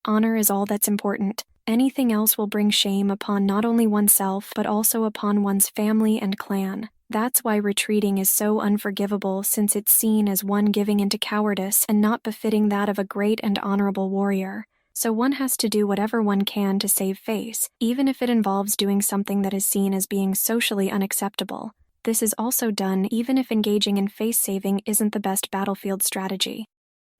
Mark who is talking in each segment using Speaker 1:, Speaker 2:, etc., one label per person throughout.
Speaker 1: Honor is all that's important. Anything else will bring shame upon not only oneself but also upon one's family and clan. That's why retreating is so unforgivable, since it's seen as one giving into cowardice and not befitting that of a great and honorable warrior. So one has to do whatever one can to save face, even if it involves doing something that is seen as being socially unacceptable. This is also done even if engaging in face saving isn't the best battlefield strategy.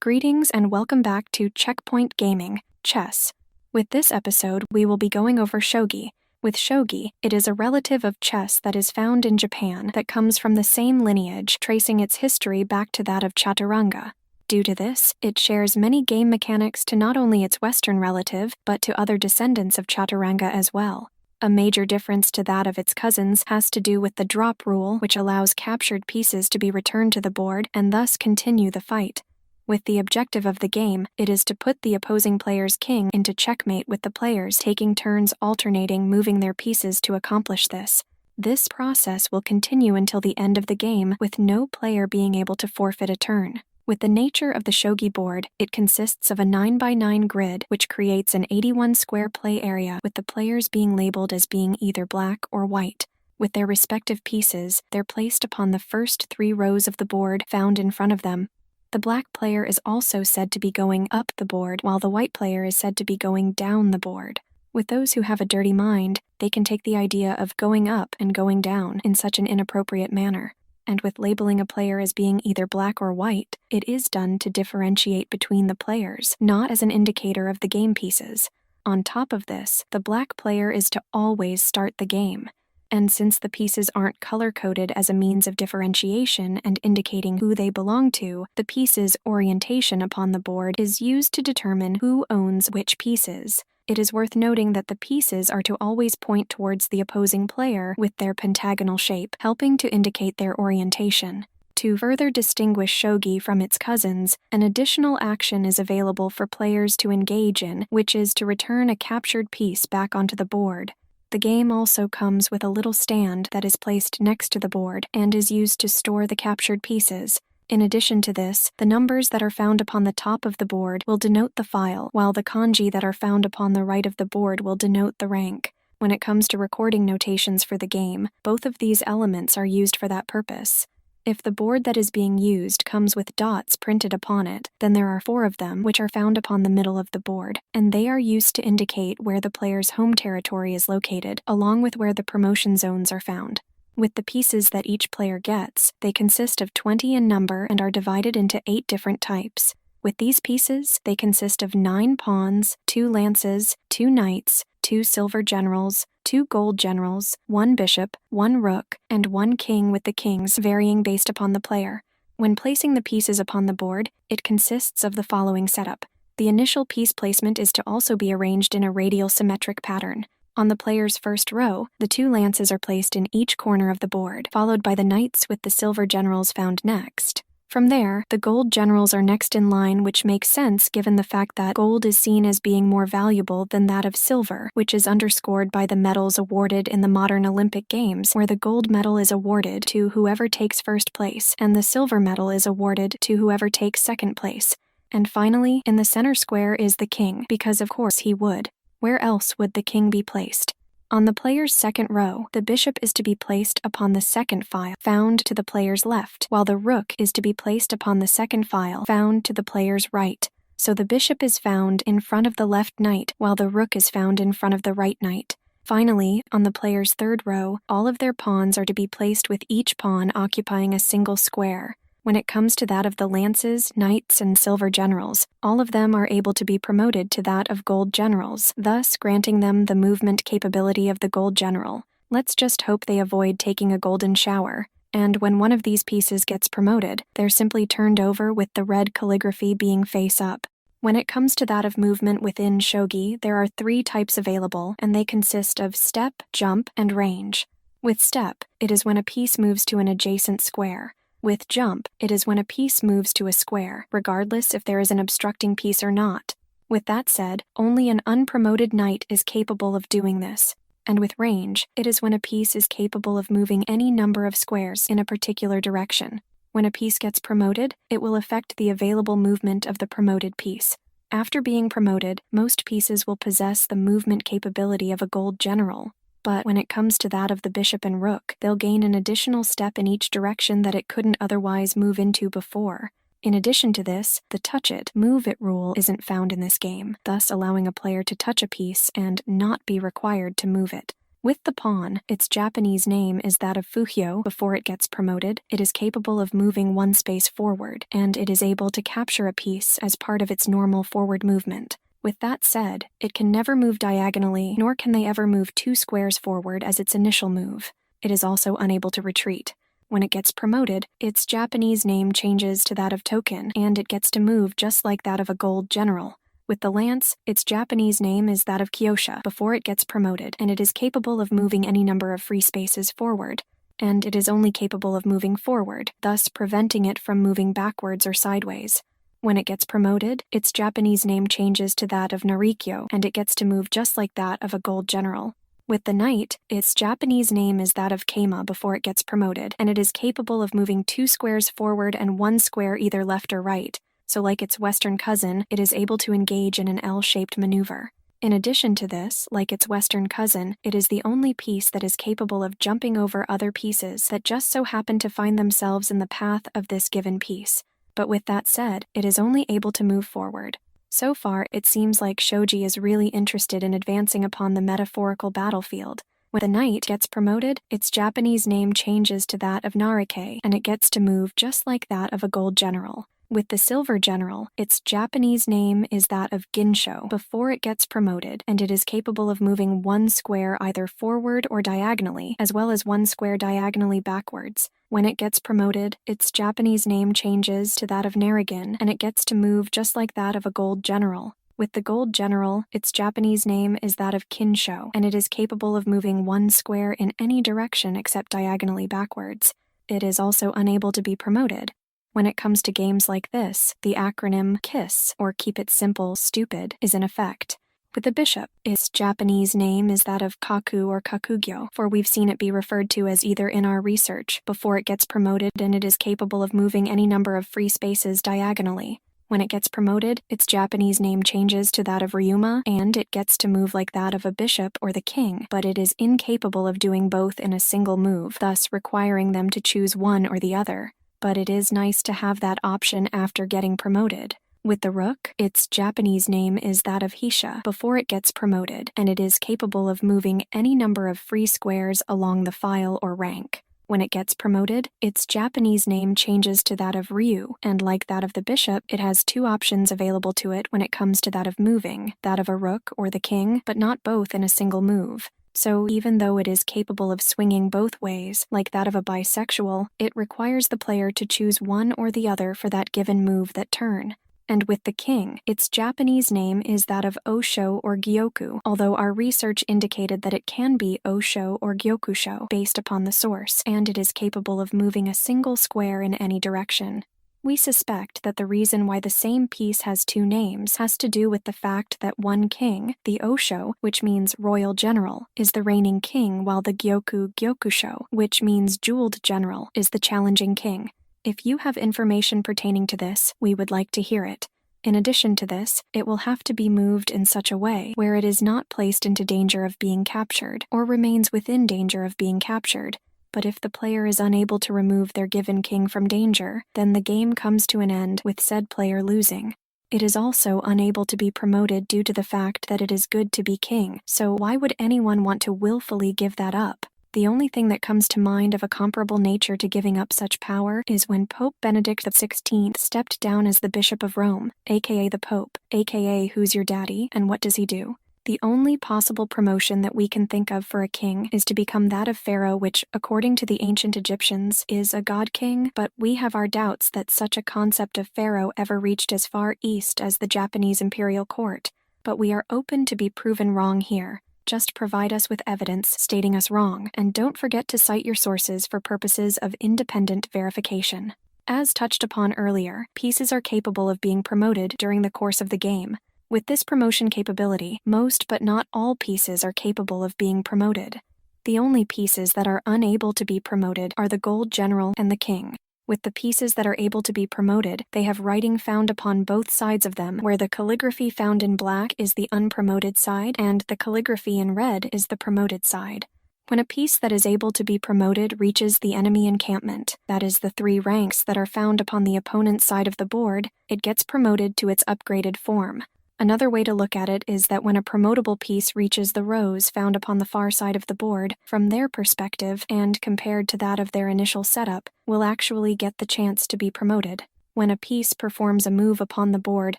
Speaker 1: Greetings and welcome back to Checkpoint Gaming, Chess. With this episode, we will be going over Shogi. With Shogi, it is a relative of chess that is found in Japan that comes from the same lineage, tracing its history back to that of chaturanga. Due to this, it shares many game mechanics to not only its Western relative, but to other descendants of chaturanga as well. A major difference to that of its cousins has to do with the drop rule, which allows captured pieces to be returned to the board and thus continue the fight. With the objective of the game, it is to put the opposing player's king into checkmate, with the players taking turns alternating moving their pieces to accomplish this. This process will continue until the end of the game, with no player being able to forfeit a turn. With the nature of the Shogi board, it consists of a 9x9 grid which creates an 81 square play area, with the players being labeled as being either black or white. With their respective pieces, they're placed upon the first 3 rows of the board found in front of them. The black player is also said to be going up the board, while the white player is said to be going down the board. With those who have a dirty mind, they can take the idea of going up and going down in such an inappropriate manner. And with labeling a player as being either black or white, it is done to differentiate between the players, not as an indicator of the game pieces. On top of this, the black player is to always start the game. And since the pieces aren't color-coded as a means of differentiation and indicating who they belong to, the piece's orientation upon the board is used to determine who owns which pieces. It is worth noting that the pieces are to always point towards the opposing player with their pentagonal shape, helping to indicate their orientation. To further distinguish Shogi from its cousins, an additional action is available for players to engage in, which is to return a captured piece back onto the board. The game also comes with a little stand that is placed next to the board and is used to store the captured pieces. In addition to this, the numbers that are found upon the top of the board will denote the file, while the kanji that are found upon the right of the board will denote the rank. When it comes to recording notations for the game, both of these elements are used for that purpose. If the board that is being used comes with dots printed upon it, then there are 4 of them which are found upon the middle of the board, and they are used to indicate where the player's home territory is located, along with where the promotion zones are found. With the pieces that each player gets, they consist of 20 in number and are divided into 8 different types. With these pieces, they consist of 9 pawns, 2 lances, 2 knights, 2 silver generals, 2 gold generals, 1 bishop, 1 rook, and 1 king, with the kings varying based upon the player. When placing the pieces upon the board, it consists of the following setup. The initial piece placement is to also be arranged in a radial symmetric pattern. On the player's first row, the 2 lances are placed in each corner of the board, followed by the knights with the silver generals found next. From there, the gold generals are next in line, which makes sense given the fact that gold is seen as being more valuable than that of silver, which is underscored by the medals awarded in the modern Olympic Games, where the gold medal is awarded to whoever takes first place, and the silver medal is awarded to whoever takes second place. And finally, in the center square is the king, because of course he would. Where else would the king be placed? On the player's second row, the bishop is to be placed upon the second file found to the player's left, while the rook is to be placed upon the second file found to the player's right. So the bishop is found in front of the left knight, while the rook is found in front of the right knight. Finally, on the player's third row, all of their pawns are to be placed with each pawn occupying a single square. When it comes to that of the lances, knights, and silver generals, all of them are able to be promoted to that of gold generals, thus granting them the movement capability of the gold general. Let's just hope they avoid taking a golden shower. And when one of these pieces gets promoted, they're simply turned over with the red calligraphy being face up. When it comes to that of movement within Shogi, there are 3 types available, and they consist of step, jump, and range. With step, it is when a piece moves to an adjacent square. With jump, it is when a piece moves to a square, regardless if there is an obstructing piece or not. With that said, only an unpromoted knight is capable of doing this. And with range, it is when a piece is capable of moving any number of squares in a particular direction. When a piece gets promoted, it will affect the available movement of the promoted piece. After being promoted, most pieces will possess the movement capability of a gold general. But when it comes to that of the bishop and rook, they'll gain an additional step in each direction that it couldn't otherwise move into before. In addition to this, the touch it, move it rule isn't found in this game, thus allowing a player to touch a piece and not be required to move it. With the pawn, its Japanese name is that of Fujio. Before it gets promoted, it is capable of moving one space forward, and it is able to capture a piece as part of its normal forward movement. With that said, it can never move diagonally, nor can they ever move 2 squares forward as its initial move. It is also unable to retreat. When it gets promoted, its Japanese name changes to that of Token, and it gets to move just like that of a gold general. With the lance, its Japanese name is that of Kyosha before it gets promoted, and it is capable of moving any number of free spaces forward. And it is only capable of moving forward, thus preventing it from moving backwards or sideways. When it gets promoted, its Japanese name changes to that of Narikyo, and it gets to move just like that of a gold general. With the knight, its Japanese name is that of Keima before it gets promoted, and it is capable of moving 2 squares forward and 1 square either left or right. So like its Western cousin, it is able to engage in an L-shaped maneuver. In addition to this, like its Western cousin, it is the only piece that is capable of jumping over other pieces that just so happen to find themselves in the path of this given piece. But with that said, it is only able to move forward. So far, it seems like Shogi is really interested in advancing upon the metaphorical battlefield. When the knight gets promoted, its Japanese name changes to that of Narike, and it gets to move just like that of a gold general. With the silver general, its Japanese name is that of Ginsho before it gets promoted, and it is capable of moving 1 square either forward or diagonally, as well as 1 square diagonally backwards. When it gets promoted, its Japanese name changes to that of Narigan, and it gets to move just like that of a gold general. With the gold general, its Japanese name is that of Kinsho, and it is capable of moving 1 square in any direction except diagonally backwards. It is also unable to be promoted. When it comes to games like this, the acronym KISS, or Keep It Simple, Stupid, is in effect. With the bishop, its Japanese name is that of Kaku or Kakugyo, for we've seen it be referred to as either in our research before it gets promoted, and it is capable of moving any number of free spaces diagonally. When it gets promoted, its Japanese name changes to that of Ryuma, and it gets to move like that of a bishop or the king, but it is incapable of doing both in a single move, thus requiring them to choose one or the other. But it is nice to have that option after getting promoted. With the rook, its Japanese name is that of Hisha before it gets promoted, and it is capable of moving any number of free squares along the file or rank. When it gets promoted, its Japanese name changes to that of Ryu, and like that of the bishop, it has 2 options available to it when it comes to that of moving, that of a rook or the king, but not both in a single move. So even though it is capable of swinging both ways, like that of a bisexual, it requires the player to choose one or the other for that given move that turn. And with the king, its Japanese name is that of Osho or Gyoku, although our research indicated that it can be Osho or Gyokusho based upon the source, and it is capable of moving a single square in any direction. We suspect that the reason why the same piece has 2 names has to do with the fact that one king, the Osho, which means royal general, is the reigning king, while the Gyokusho, which means jeweled general, is the challenging king. If you have information pertaining to this, we would like to hear it. In addition to this, it will have to be moved in such a way where it is not placed into danger of being captured, or remains within danger of being captured. But if the player is unable to remove their given king from danger, then the game comes to an end with said player losing. It is also unable to be promoted due to the fact that it is good to be king, so why would anyone want to willfully give that up? The only thing that comes to mind of a comparable nature to giving up such power is when Pope Benedict XVI stepped down as the Bishop of Rome, aka the Pope, aka Who's Your Daddy, and what does he do? The only possible promotion that we can think of for a king is to become that of Pharaoh, which, according to the ancient Egyptians, is a god king, but we have our doubts that such a concept of Pharaoh ever reached as far east as the Japanese imperial court. But we are open to be proven wrong here. Just provide us with evidence stating us wrong, and don't forget to cite your sources for purposes of independent verification. As touched upon earlier, pieces are capable of being promoted during the course of the game. With this promotion capability, most but not all pieces are capable of being promoted. The only pieces that are unable to be promoted are the gold general and the king. With the pieces that are able to be promoted, they have writing found upon both sides of them, where the calligraphy found in black is the unpromoted side and the calligraphy in red is the promoted side. When a piece that is able to be promoted reaches the enemy encampment, that is the 3 ranks that are found upon the opponent's side of the board, it gets promoted to its upgraded form. Another way to look at it is that when a promotable piece reaches the rows found upon the far side of the board, from their perspective and compared to that of their initial setup, will actually get the chance to be promoted. When a piece performs a move upon the board,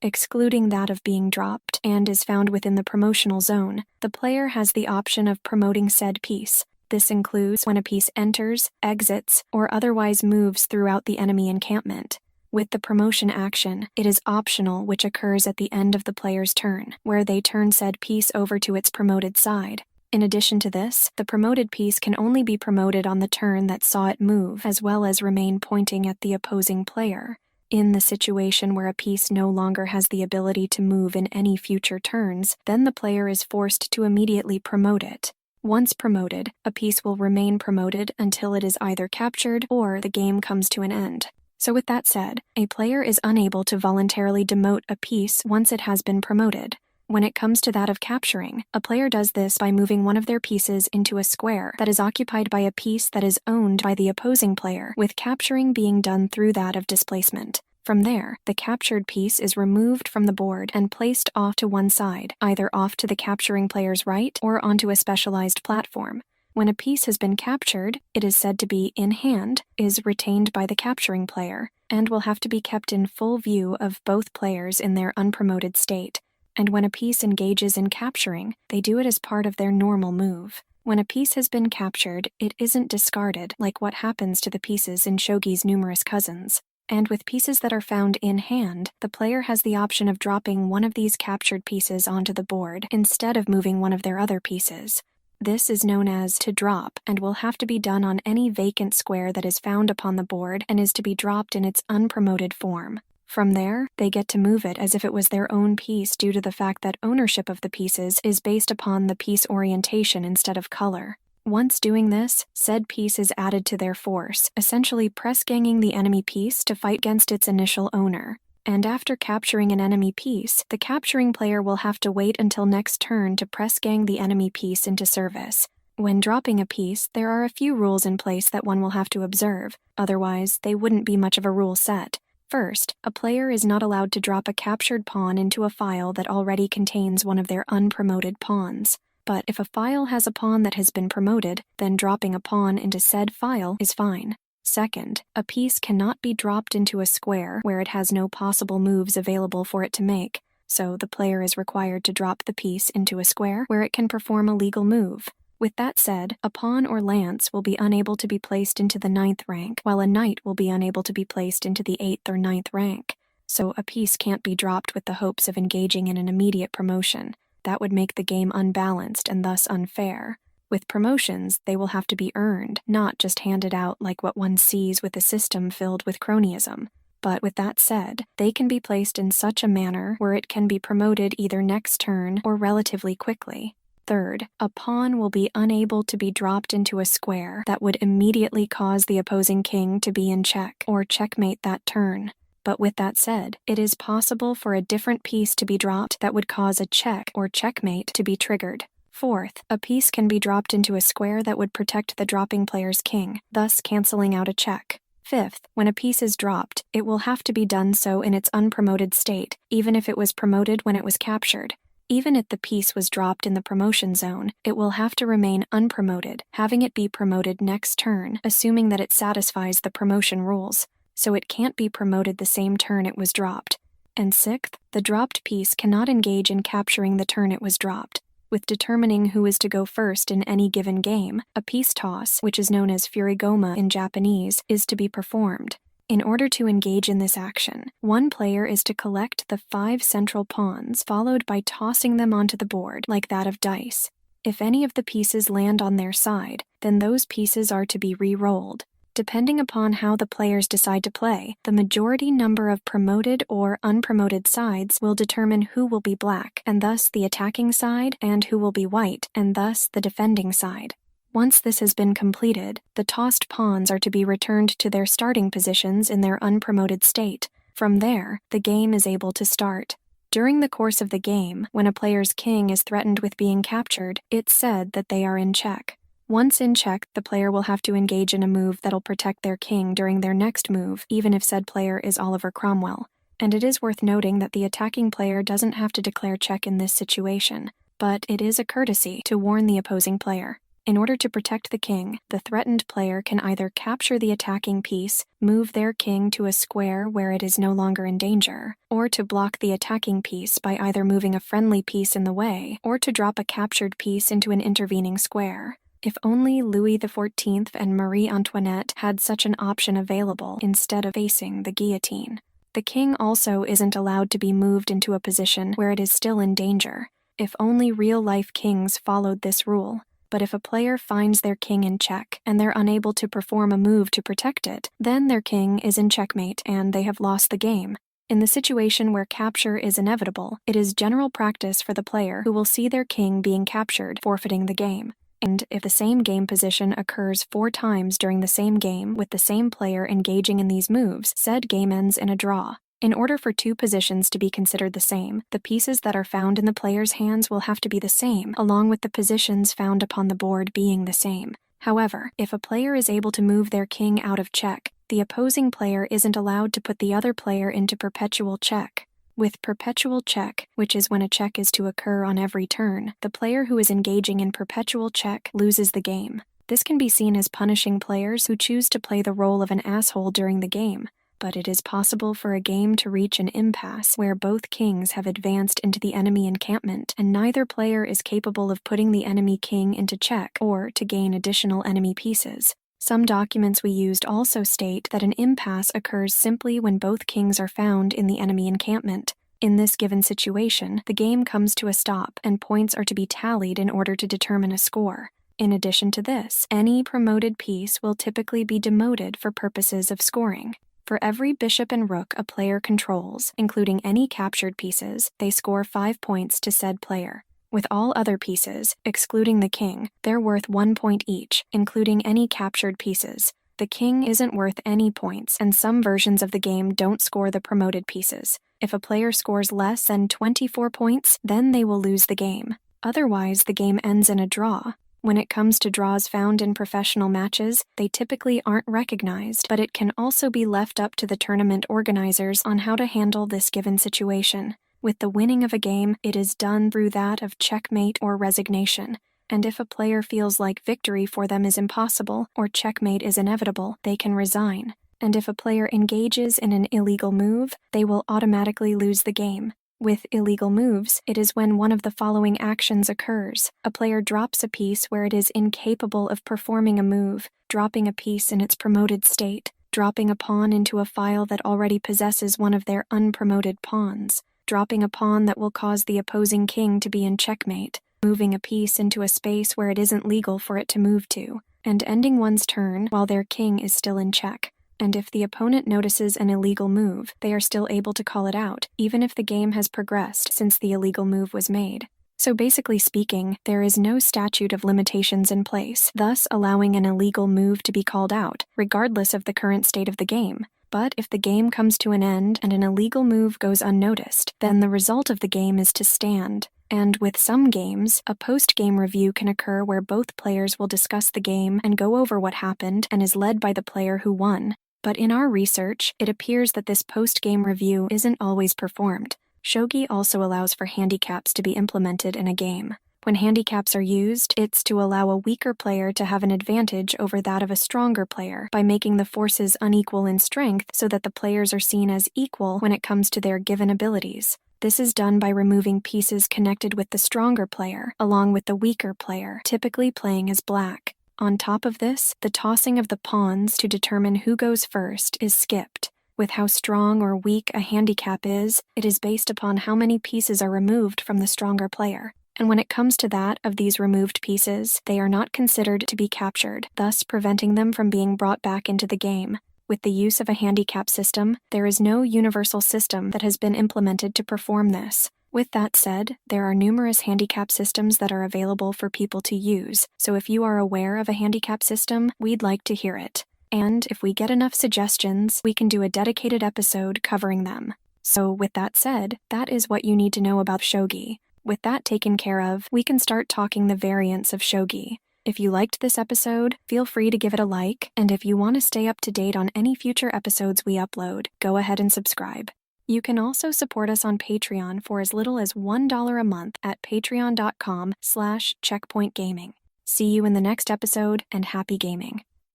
Speaker 1: excluding that of being dropped, and is found within the promotional zone, the player has the option of promoting said piece. This includes when a piece enters, exits, or otherwise moves throughout the enemy encampment. With the promotion action, it is optional, which occurs at the end of the player's turn, where they turn said piece over to its promoted side. In addition to this, the promoted piece can only be promoted on the turn that saw it move, as well as remain pointing at the opposing player. In the situation where a piece no longer has the ability to move in any future turns, then the player is forced to immediately promote it. Once promoted, a piece will remain promoted until it is either captured or the game comes to an end. So with that said, a player is unable to voluntarily demote a piece once it has been promoted. When it comes to that of capturing, a player does this by moving one of their pieces into a square that is occupied by a piece that is owned by the opposing player, with capturing being done through that of displacement. From there, the captured piece is removed from the board and placed off to one side, either off to the capturing player's right or onto a specialized platform. When a piece has been captured, it is said to be in hand, is retained by the capturing player, and will have to be kept in full view of both players in their unpromoted state. And when a piece engages in capturing, they do it as part of their normal move. When a piece has been captured, it isn't discarded like what happens to the pieces in Shogi's numerous cousins. And with pieces that are found in hand, the player has the option of dropping one of these captured pieces onto the board instead of moving one of their other pieces. This is known as to drop and will have to be done on any vacant square that is found upon the board and is to be dropped in its unpromoted form. From there, they get to move it as if it was their own piece due to the fact that ownership of the pieces is based upon the piece orientation instead of color. Once doing this, said piece is added to their force, essentially press-ganging the enemy piece to fight against its initial owner. And after capturing an enemy piece, the capturing player will have to wait until next turn to press-gang the enemy piece into service. When dropping a piece, there are a few rules in place that one will have to observe, otherwise they wouldn't be much of a rule set. First, a player is not allowed to drop a captured pawn into a file that already contains one of their unpromoted pawns. But if a file has a pawn that has been promoted, then dropping a pawn into said file is fine. Second, a piece cannot be dropped into a square where it has no possible moves available for it to make, so the player is required to drop the piece into a square where it can perform a legal move. With that said, a pawn or lance will be unable to be placed into the 9th rank, while a knight will be unable to be placed into the 8th or 9th rank. So a piece can't be dropped with the hopes of engaging in an immediate promotion. That would make the game unbalanced and thus unfair. With promotions, they will have to be earned, not just handed out like what one sees with a system filled with cronyism. But with that said, they can be placed in such a manner where it can be promoted either next turn or relatively quickly. Third, a pawn will be unable to be dropped into a square that would immediately cause the opposing king to be in check or checkmate that turn. But with that said, it is possible for a different piece to be dropped that would cause a check or checkmate to be triggered. Fourth, a piece can be dropped into a square that would protect the dropping player's king, thus canceling out a check. Fifth, when a piece is dropped, it will have to be done so in its unpromoted state, even if it was promoted when it was captured. Even if the piece was dropped in the promotion zone, it will have to remain unpromoted, having it be promoted next turn, assuming that it satisfies the promotion rules. So it can't be promoted the same turn it was dropped. And sixth, the dropped piece cannot engage in capturing the turn it was dropped. With determining who is to go first in any given game, a piece toss, which is known as furigoma in Japanese, is to be performed. In order to engage in this action, one player is to collect the 5 central pawns, followed by tossing them onto the board like that of dice. If any of the pieces land on their side, then those pieces are to be re-rolled. Depending upon how the players decide to play, the majority number of promoted or unpromoted sides will determine who will be black, and thus the attacking side, and who will be white, and thus the defending side. Once this has been completed, the tossed pawns are to be returned to their starting positions in their unpromoted state. From there, the game is able to start. During the course of the game, when a player's king is threatened with being captured, it's said that they are in check. Once in check, the player will have to engage in a move that'll protect their king during their next move, even if said player is Oliver Cromwell. And it is worth noting that the attacking player doesn't have to declare check in this situation, but it is a courtesy to warn the opposing player. In order to protect the king, the threatened player can either capture the attacking piece, move their king to a square where it is no longer in danger, or to block the attacking piece by either moving a friendly piece in the way or to drop a captured piece into an intervening square. If only Louis XIV and Marie Antoinette had such an option available instead of facing the guillotine. The king also isn't allowed to be moved into a position where it is still in danger. If only real-life kings followed this rule. But if a player finds their king in check and they're unable to perform a move to protect it, then their king is in checkmate and they have lost the game. In the situation where capture is inevitable, it is general practice for the player who will see their king being captured forfeiting the game. And if the same game position occurs 4 times during the same game with the same player engaging in these moves, said game ends in a draw. In order for 2 positions to be considered the same, the pieces that are found in the player's hands will have to be the same, along with the positions found upon the board being the same. However, if a player is able to move their king out of check, the opposing player isn't allowed to put the other player into perpetual check. With perpetual check, which is when a check is to occur on every turn, the player who is engaging in perpetual check loses the game. This can be seen as punishing players who choose to play the role of an asshole during the game. But it is possible for a game to reach an impasse where both kings have advanced into the enemy encampment and neither player is capable of putting the enemy king into check or to gain additional enemy pieces. Some documents we used also state that an impasse occurs simply when both kings are found in the enemy encampment. In this given situation, the game comes to a stop and points are to be tallied in order to determine a score. In addition to this, any promoted piece will typically be demoted for purposes of scoring. For every bishop and rook a player controls, including any captured pieces, they score 5 points to said player. With all other pieces, excluding the king, they're worth 1 point each, including any captured pieces. The king isn't worth any points, and some versions of the game don't score the promoted pieces. If a player scores less than 24 points, then they will lose the game. Otherwise, the game ends in a draw. When it comes to draws found in professional matches, they typically aren't recognized, but it can also be left up to the tournament organizers on how to handle this given situation. With the winning of a game, it is done through that of checkmate or resignation. And if a player feels like victory for them is impossible or checkmate is inevitable, they can resign. And if a player engages in an illegal move, they will automatically lose the game. With illegal moves, it is when one of the following actions occurs. A player drops a piece where it is incapable of performing a move, dropping a piece in its promoted state, dropping a pawn into a file that already possesses one of their unpromoted pawns, dropping a pawn that will cause the opposing king to be in checkmate, moving a piece into a space where it isn't legal for it to move to, and ending one's turn while their king is still in check. And if the opponent notices an illegal move, they are still able to call it out, even if the game has progressed since the illegal move was made. So basically speaking, there is no statute of limitations in place, thus allowing an illegal move to be called out, regardless of the current state of the game. But if the game comes to an end and an illegal move goes unnoticed, then the result of the game is to stand. And with some games, a post-game review can occur where both players will discuss the game and go over what happened and is led by the player who won. But in our research, it appears that this post-game review isn't always performed. Shogi also allows for handicaps to be implemented in a game. When handicaps are used, it's to allow a weaker player to have an advantage over that of a stronger player by making the forces unequal in strength so that the players are seen as equal when it comes to their given abilities. This is done by removing pieces connected with the stronger player, along with the weaker player, typically playing as black. On top of this, the tossing of the pawns to determine who goes first is skipped. With how strong or weak a handicap is, it is based upon how many pieces are removed from the stronger player. And when it comes to that of these removed pieces, they are not considered to be captured, thus preventing them from being brought back into the game. With the use of a handicap system, there is no universal system that has been implemented to perform this. With that said, there are numerous handicap systems that are available for people to use, so if you are aware of a handicap system, we'd like to hear it. And if we get enough suggestions, we can do a dedicated episode covering them. So with that said, that is what you need to know about Shogi. With that taken care of, we can start talking the variants of Shogi. If you liked this episode, feel free to give it a like, and if you want to stay up to date on any future episodes we upload, go ahead and subscribe. You can also support us on Patreon for as little as $1 a month at patreon.com/checkpointgaming. See you in the next episode, and happy gaming.